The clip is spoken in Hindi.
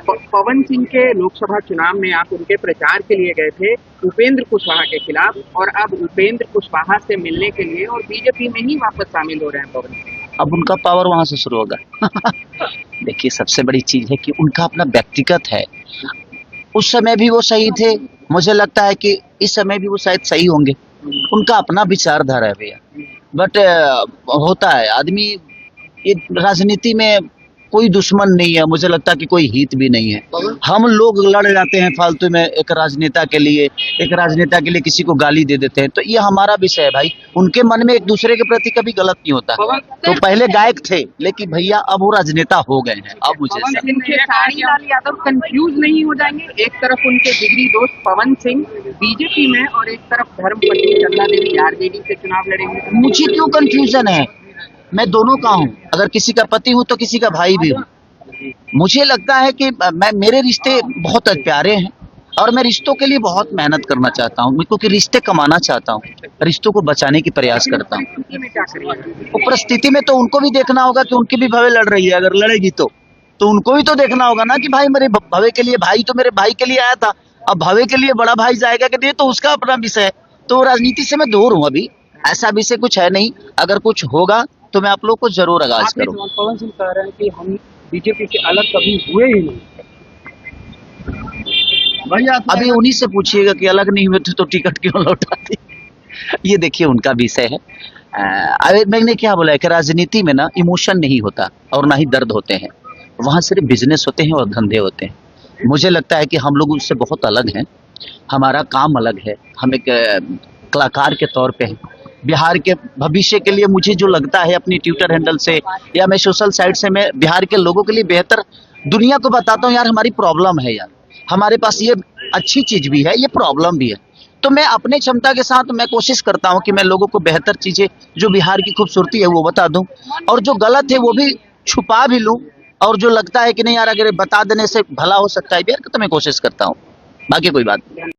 पवन सिंह के लोकसभा चुनाव में आप उनके प्रचार के लिए गए थे उपेंद्र कुशवाहा के खिलाफ, और अब उपेंद्र कुशवाहा से मिलने के लिए और बीजेपी में ही वापस शामिल हो रहे हैं पवन सिंह। अब उनका पावर वहां से शुरू होगा। देखिए, सबसे बड़ी चीज है कि उनका अपना व्यक्तिगत है। उस समय भी वो सही थे, मुझे लगता है कि इस समय भी वो शायद सही होंगे। उनका अपना विचारधारा है भैया। बट होता है आदमी, ये राजनीति में कोई दुश्मन नहीं है, मुझे लगता है कि कोई हित भी नहीं है। हम लोग लड़ जाते हैं फालतू में एक राजनेता के लिए किसी को गाली दे देते हैं, तो ये हमारा विषय है भाई। उनके मन में एक दूसरे के प्रति कभी गलत नहीं होता। तो पहले गायक थे, लेकिन भैया अब वो राजनेता हो गए हैं। अब मुझे लाल यादव कंफ्यूज नहीं हो जाएंगे? एक तरफ उनके जिगरी दोस्त पवन सिंह बीजेपी में और एक तरफ धर्मपत्नी चंदा देवी आरजेडी से चुनाव लड़ेंगे। मुझे क्यों कंफ्यूजन है? मैं दोनों का हूँ, अगर किसी का पति हूँ तो किसी का भाई भी हूँ। मुझे लगता है कि मेरे रिश्ते बहुत प्यारे हैं और मैं रिश्तों के लिए बहुत मेहनत करना चाहता हूँ, क्योंकि रिश्ते कमाना चाहता हूँ, रिश्तों को बचाने की प्रयास करता हूँ। तो परिस्थिति में तो उनको भी देखना होगा कि उनकी भी भवे लड़ रही है। अगर लड़ेगी तो उनको भी तो देखना होगा ना कि भाई मेरे भवे के लिए, भाई तो मेरे भाई के लिए आया था, अब भवे के लिए बड़ा भाई जाएगा कि नहीं, तो उसका अपना विषय है। तो राजनीति से मैं दूर हूँ, अभी ऐसा विषय कुछ है नहीं। अगर कुछ होगा तो मैं आप लोग को जरूर आगाज करूँ। पवन सिंह कह रहे हैं कि हम बीजेपी से अलग कभी हुए ही नहीं। भैया अभी उन्हीं से पूछिएगा कि अलग नहीं हुए थे तो टिकट क्यों लौटा दी। ये देखिए उनका विषय है। मैंने क्या बोला है कि राजनीति में ना इमोशन नहीं होता और ना ही दर्द होते हैं, वहाँ सिर्फ बिजनेस होते हैं और धंधे होते हैं। मुझे लगता है कि हम लोग उससे बहुत अलग हैं, हमारा काम अलग है। हम एक कलाकार के तौर पे हैं। बिहार के भविष्य के लिए मुझे जो लगता है अपनी ट्विटर हैंडल से या मैं सोशल साइट से, मैं बिहार के लोगों के लिए बेहतर दुनिया को बताता हूँ। यार हमारी प्रॉब्लम है, यार हमारे पास ये अच्छी चीज भी है, ये प्रॉब्लम भी है। तो मैं अपने क्षमता के साथ मैं कोशिश करता हूँ कि मैं लोगों को बेहतर चीजें, जो बिहार की खूबसूरती है वो बता दूं, और जो गलत है वो भी छुपा भी लूं, और जो लगता है कि नहीं यार अगर बता देने से भला हो सकता है बिहार का, तो मैं कोशिश करता हूँ। बाकी कोई बात नहीं।